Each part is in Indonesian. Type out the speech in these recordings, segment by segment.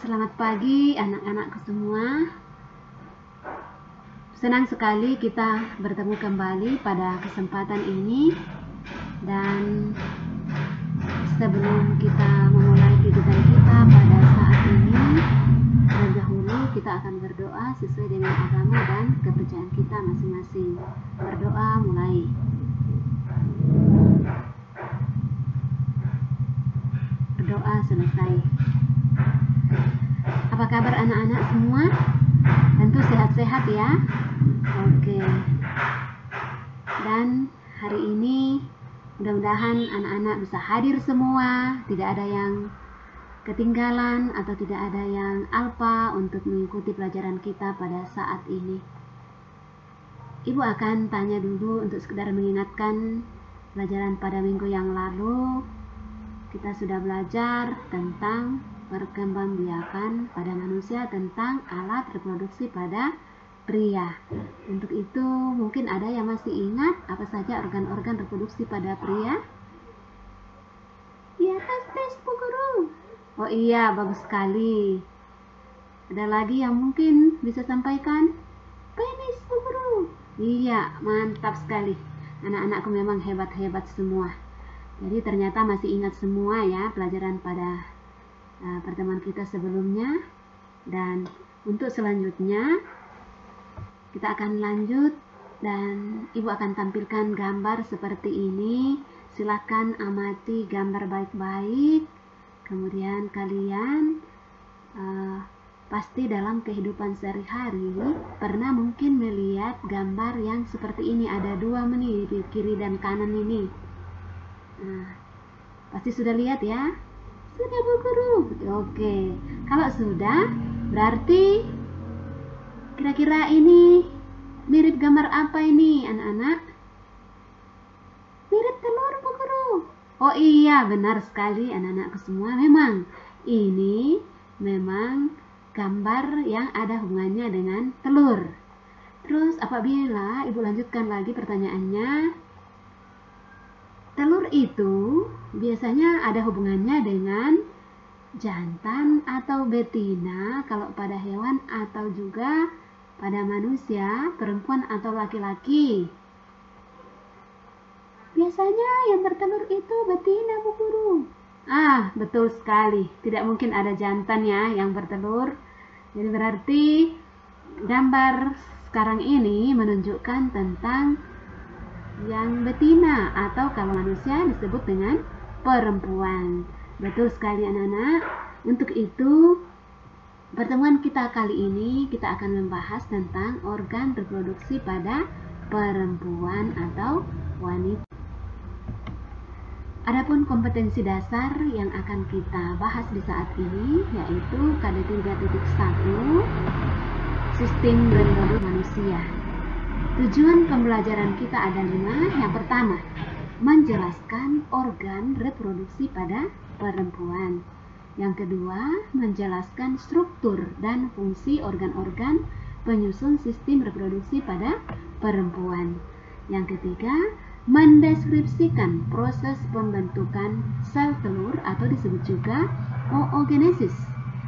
Selamat pagi anak-anakku semua. Senang sekali kita bertemu kembali pada kesempatan ini. Dan sebelum kita memulai kegiatan kita pada saat ini, terlebih dahulu kita akan berdoa sesuai dengan agama dan kepercayaan kita masing-masing. Berdoa mulai. Berdoa selesai. Apa kabar anak-anak semua? Tentu sehat-sehat ya. Oke. Dan hari ini mudah-mudahan anak-anak bisa hadir semua, tidak ada yang ketinggalan atau tidak ada yang alpa untuk mengikuti pelajaran kita pada saat ini. Ibu akan tanya dulu untuk sekedar mengingatkan pelajaran pada minggu yang lalu. Kita sudah belajar tentang perkembangbiakan pada manusia, tentang alat reproduksi pada pria. Untuk itu mungkin ada yang masih ingat apa saja organ-organ reproduksi pada pria? Ya, tes Bu Guru. Oh iya, bagus sekali. Ada lagi yang mungkin bisa sampaikan? Penis Bu Guru. Iya, mantap sekali. Anak-anakku memang hebat-hebat semua. Jadi ternyata masih ingat semua ya pelajaran pada pertemuan kita sebelumnya. Dan untuk selanjutnya kita akan lanjut dan Ibu akan tampilkan gambar seperti ini. Silakan amati gambar baik-baik. Kemudian kalian pasti dalam kehidupan sehari-hari pernah mungkin melihat gambar yang seperti ini. Ada dua meni di kiri dan kanan ini. Nah, pasti sudah lihat ya? Sudah Bu Guru. Oke, kalau sudah berarti kira-kira ini mirip gambar apa ini anak-anak? Mirip telur Bu Guru. Oh iya, benar sekali anak-anakku semua. Memang ini memang gambar yang ada hubungannya dengan telur. Terus apabila Ibu lanjutkan lagi pertanyaannya, telur itu biasanya ada hubungannya dengan jantan atau betina kalau pada hewan, atau juga pada manusia, perempuan atau laki-laki. Biasanya yang bertelur itu betina Bu Guru. Ah, betul sekali. Tidak mungkin ada jantan ya yang bertelur. Jadi berarti gambar sekarang ini menunjukkan tentang yang betina, atau kalau manusia disebut dengan perempuan. Betul sekali anak-anak. Untuk itu pertemuan kita kali ini kita akan membahas tentang organ reproduksi pada perempuan atau wanita. Adapun kompetensi dasar yang akan kita bahas di saat ini yaitu KD 3.1 Sistem reproduksi manusia. Tujuan pembelajaran kita ada 5. Yang pertama, menjelaskan organ reproduksi pada perempuan. Yang kedua, menjelaskan struktur dan fungsi organ-organ penyusun sistem reproduksi pada perempuan. Yang ketiga, mendeskripsikan proses pembentukan sel telur atau disebut juga oogenesis.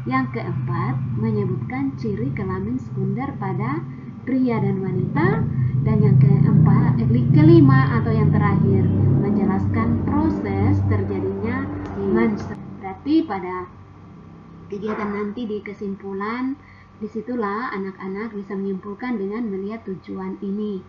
Yang keempat, menyebutkan ciri kelamin sekunder pada pria dan wanita. Dan yang kelima atau yang terakhir, menjelaskan proses terjadinya menstruasi. Berarti pada kegiatan nanti di kesimpulan, disitulah anak-anak bisa menyimpulkan dengan melihat tujuan ini.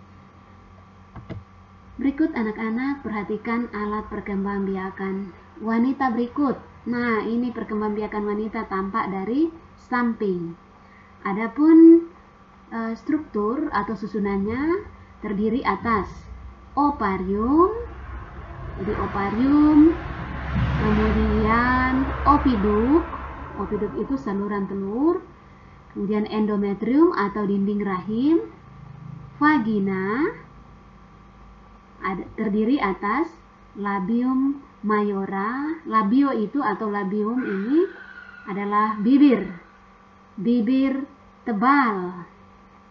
Berikut anak-anak perhatikan alat perkembangbiakan wanita berikut. Nah, ini perkembangbiakan wanita tampak dari samping. Adapun struktur atau susunannya terdiri atas ovarium, jadi ovarium, kemudian opiduk itu saluran telur, kemudian endometrium atau dinding rahim, vagina terdiri atas labium mayora. Labio itu atau labium ini adalah bibir tebal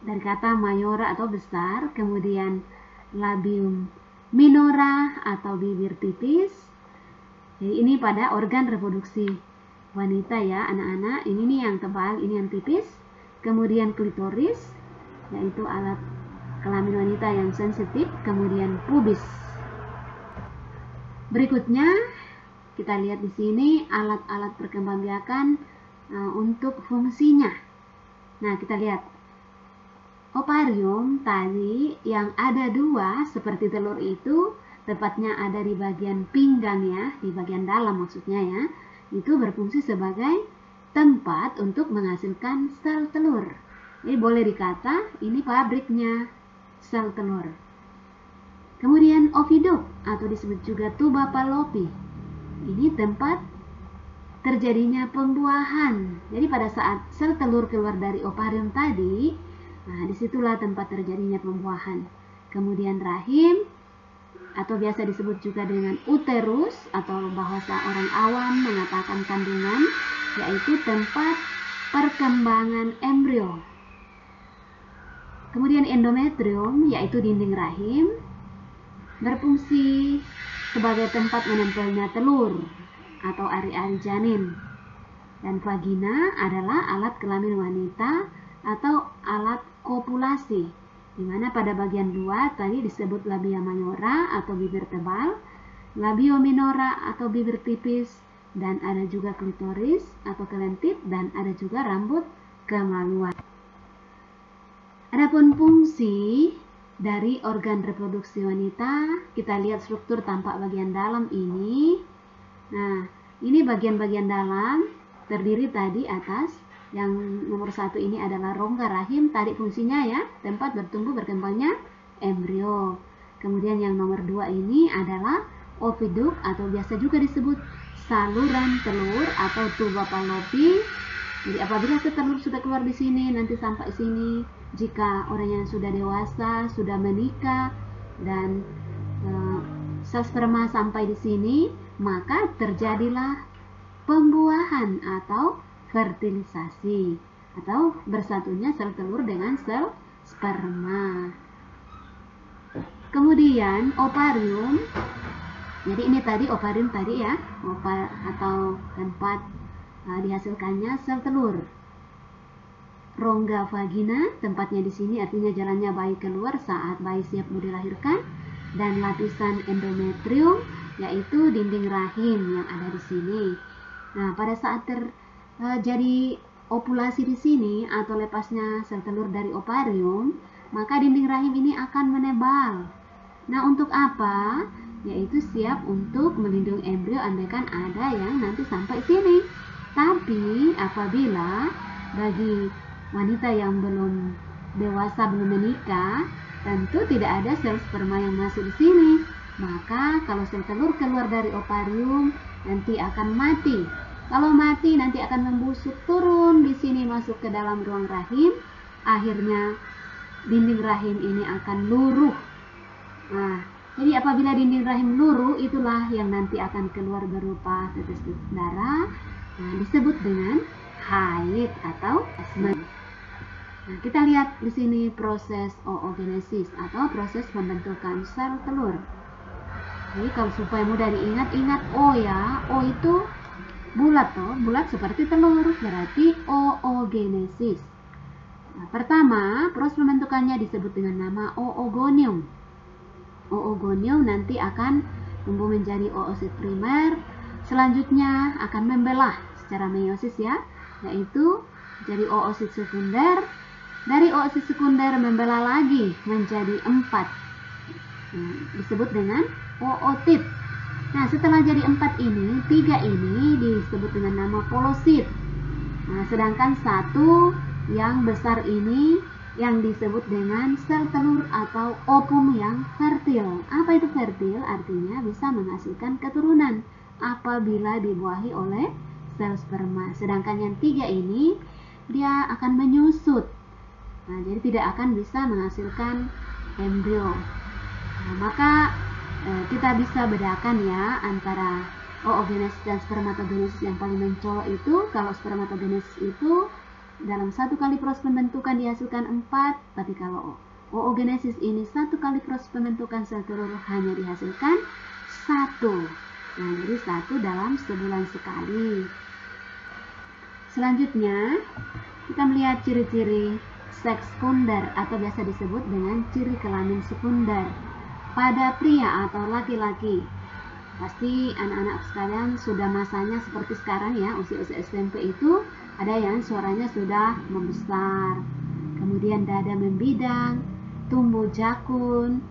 dari kata mayora atau besar. Kemudian labium minora atau bibir tipis. Jadi ini pada organ reproduksi. wanita ya anak-anak. Ini nih yang tebal, ini yang tipis. Kemudian klitoris, yaitu alat kelamin wanita yang sensitif. Kemudian pubis. Berikutnya kita lihat di sini alat-alat perkembangbiakan untuk fungsinya. Nah, kita lihat ovarium tadi yang ada 2 seperti telur itu, tepatnya ada di bagian pinggang ya, di bagian dalam maksudnya ya. Itu berfungsi sebagai tempat untuk menghasilkan sel telur. Jadi boleh dikata ini pabriknya sel telur. Kemudian oviduk atau disebut juga tuba fallopi. Ini tempat terjadinya pembuahan. Jadi pada saat sel telur keluar dari ovarium tadi, nah disitulah tempat terjadinya pembuahan. Kemudian rahim atau biasa disebut juga dengan uterus atau bahasa orang awam mengatakan kandungan, yaitu tempat perkembangan embrio. Kemudian endometrium yaitu dinding rahim, berfungsi sebagai tempat menempelnya telur atau ari-ari janin. Dan vagina adalah alat kelamin wanita atau alat kopulasi, di mana pada bagian 2 tadi disebut labia majora atau bibir tebal, labio minora atau bibir tipis, dan ada juga klitoris atau kelentit, dan ada juga rambut kemaluan. Adapun fungsi dari organ reproduksi wanita, kita lihat struktur tampak bagian dalam ini. Nah, ini bagian-bagian dalam terdiri tadi atas, yang nomor 1 ini adalah rongga rahim, tadi fungsinya ya, tempat bertumbuh berkembangnya embrio. Kemudian yang nomor 2 ini adalah oviduk atau biasa juga disebut saluran telur atau tuba fallopi. Jadi apabila telur sudah keluar di sini, nanti sampai sini, jika orang yang sudah dewasa, sudah menikah, dan sel sperma sampai di sini, maka terjadilah pembuahan atau fertilisasi, atau bersatunya sel telur dengan sel sperma. Kemudian ovarium, jadi ini tadi ovarium tadi ya, atau tempat dihasilkannya sel telur. Rongga vagina, tempatnya di sini artinya jalannya bayi keluar saat bayi siap mau dilahirkan, dan lapisan endometrium yaitu dinding rahim yang ada di sini. Nah, pada saat terjadi ovulasi di sini atau lepasnya sel telur dari ovarium, maka dinding rahim ini akan menebal. Nah, untuk apa? Yaitu siap untuk melindungi embrio andaikan ada yang nanti sampai sini. Tapi apabila bagi wanita yang belum dewasa, belum menikah, tentu tidak ada sel sperma yang masuk di sini. Maka kalau sel telur keluar dari ovarium nanti akan mati. Kalau mati nanti akan membusuk turun di sini masuk ke dalam ruang rahim. Akhirnya dinding rahim ini akan luruh. Nah, jadi apabila dinding rahim luruh, itulah yang nanti akan keluar berupa tetes-tetes darah. Nah, disebut dengan haid atau asma. Nah, kita lihat di sini proses oogenesis atau proses pembentukan sel telur. Jadi kalau supaya mudah diingat-ingat, O ya, O itu bulat toh, bulat seperti telur, berarti oogenesis. Nah, pertama, proses pembentukannya disebut dengan nama oogonium. Oogonium nanti akan tumbuh menjadi oosit primer, selanjutnya akan membelah secara meiosis ya, yaitu jadi oosit sekunder. Dari oosit sekunder membelah lagi menjadi 4, disebut dengan ootit. Nah, setelah jadi 4 ini, 3 ini disebut dengan nama polosit. Nah, sedangkan 1 yang besar ini yang disebut dengan sel telur atau ovum yang fertil. Apa itu fertil? Artinya bisa menghasilkan keturunan apabila dibuahi oleh sel sperma. Sedangkan yang 3 ini dia akan menyusut. Nah, jadi tidak akan bisa menghasilkan embrio. Nah, maka kita bisa bedakan ya antara oogenesis dan spermatogenesis. Yang paling mencolok itu kalau spermatogenesis itu dalam 1 kali proses pembentukan dihasilkan 4, tapi kalau oogenesis ini 1 kali proses pembentukan sel telur hanya dihasilkan 1. Nah, jadi 1 dalam sebulan sekali. Selanjutnya, kita melihat ciri-ciri seks sekunder atau biasa disebut dengan ciri kelamin sekunder pada pria atau laki-laki. Pasti anak-anak sekalian sudah masanya seperti sekarang ya, usia-usia SMP itu ada yang suaranya sudah membesar, kemudian dada membidang, tumbuh jakun,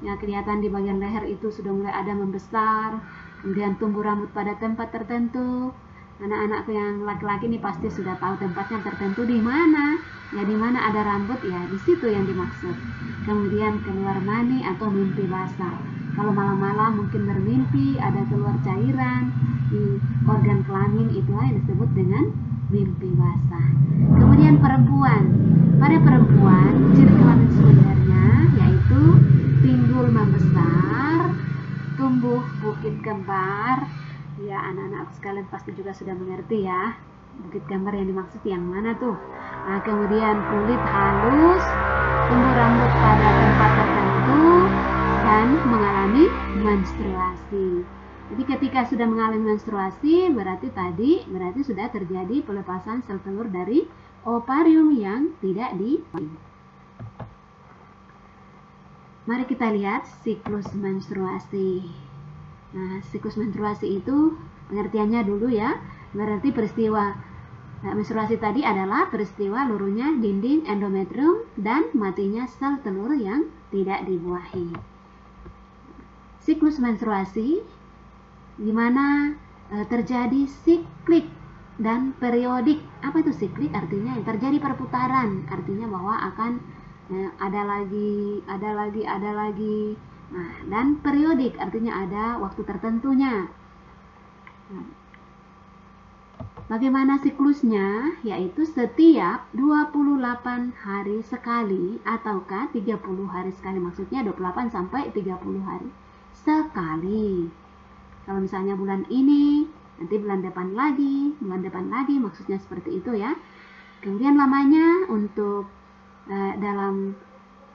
ya kelihatan di bagian leher itu sudah mulai ada membesar, kemudian tumbuh rambut pada tempat tertentu. Anak-anak yang laki-laki ini pasti sudah tahu tempatnya tertentu di mana. Ya di mana ada rambut ya di situ yang dimaksud. Kemudian keluar mani atau mimpi basah. Kalau malam-malam mungkin bermimpi ada keluar cairan di organ kelamin, itulah yang disebut dengan mimpi basah. Kemudian perempuan. Pada perempuan ciri kelamin sekundernya yaitu pinggul membesar, tumbuh bukit kembar. Ya, anak-anak sekalian pasti juga sudah mengerti ya, bukit gambar yang dimaksud yang mana tuh. Nah, kemudian kulit halus, tumbuh rambut pada tempat tertentu, dan mengalami menstruasi. Jadi ketika sudah mengalami menstruasi, berarti sudah terjadi pelepasan sel telur dari ovarium yang tidak di. Mari kita lihat siklus menstruasi. Nah, siklus menstruasi itu pengertiannya dulu ya. Berarti peristiwa menstruasi tadi adalah peristiwa luruhnya dinding endometrium dan matinya sel telur yang tidak dibuahi. Siklus menstruasi di mana terjadi siklik dan periodik. Apa itu siklik? Artinya yang terjadi perputaran, artinya bahwa akan ada lagi. Nah, dan periodik artinya ada waktu tertentunya. Bagaimana siklusnya? Yaitu setiap 28 hari sekali ataukah 30 hari sekali. Maksudnya 28 sampai 30 hari sekali. Kalau misalnya bulan ini, nanti bulan depan lagi, maksudnya seperti itu ya. Kemudian lamanya untuk dalam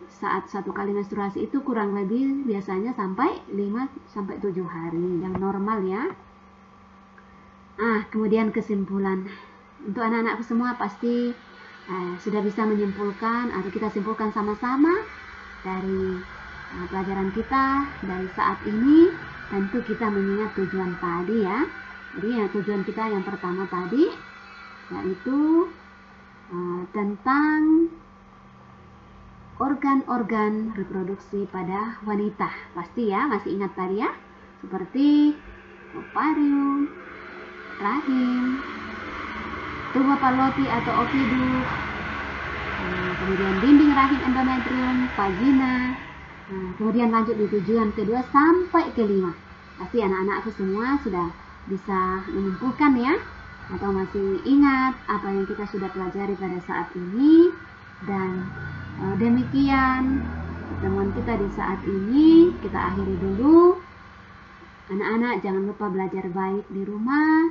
saat satu kali menstruasi itu kurang lebih biasanya sampai 5-7 hari yang normal ya. Kemudian kesimpulan. Untuk anak-anak semua pasti sudah bisa menyimpulkan atau kita simpulkan sama-sama dari pelajaran kita dari saat ini. Tentu kita mengingat tujuan tadi ya. Jadi tujuan kita yang pertama tadi yaitu tentang organ-organ reproduksi pada wanita. Pasti ya, masih ingat tadi ya? Seperti ovarium, rahim, tuba fallopi atau ovidus, kemudian dinding rahim endometrium, vagina, kemudian lanjut di tujuan kedua sampai kelima. Pasti anak-anakku semua sudah bisa menyimpulkan ya, atau masih ingat apa yang kita sudah pelajari pada saat ini. Dan demikian pertemuan kita di saat ini, kita akhiri dulu. Anak-anak jangan lupa belajar baik di rumah,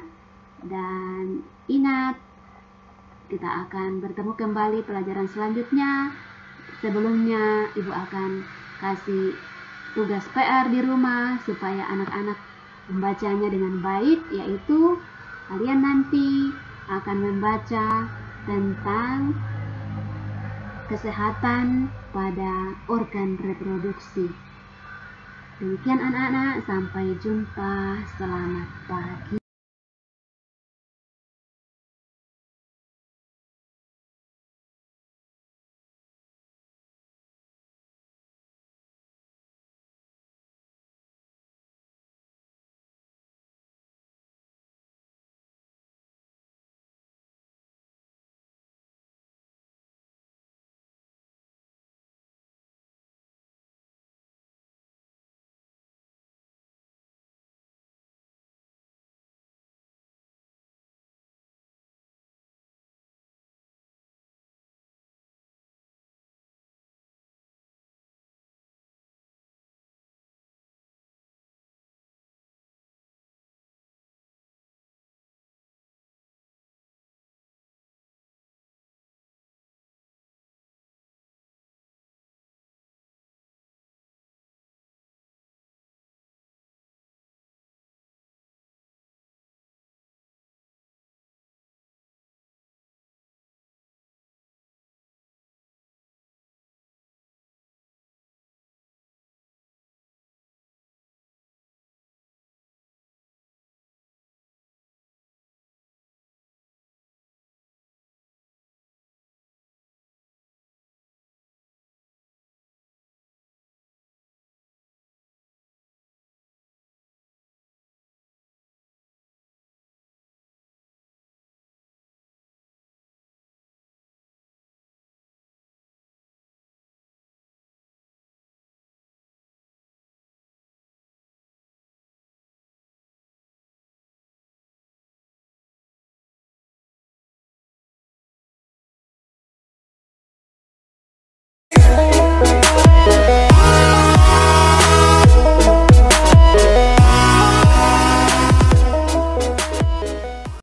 dan ingat kita akan bertemu kembali pelajaran selanjutnya. Sebelumnya ibu akan kasih tugas PR di rumah supaya anak-anak membacanya dengan baik, yaitu kalian nanti akan membaca tentang kesehatan pada organ reproduksi. Demikian anak-anak, sampai jumpa, selamat pagi.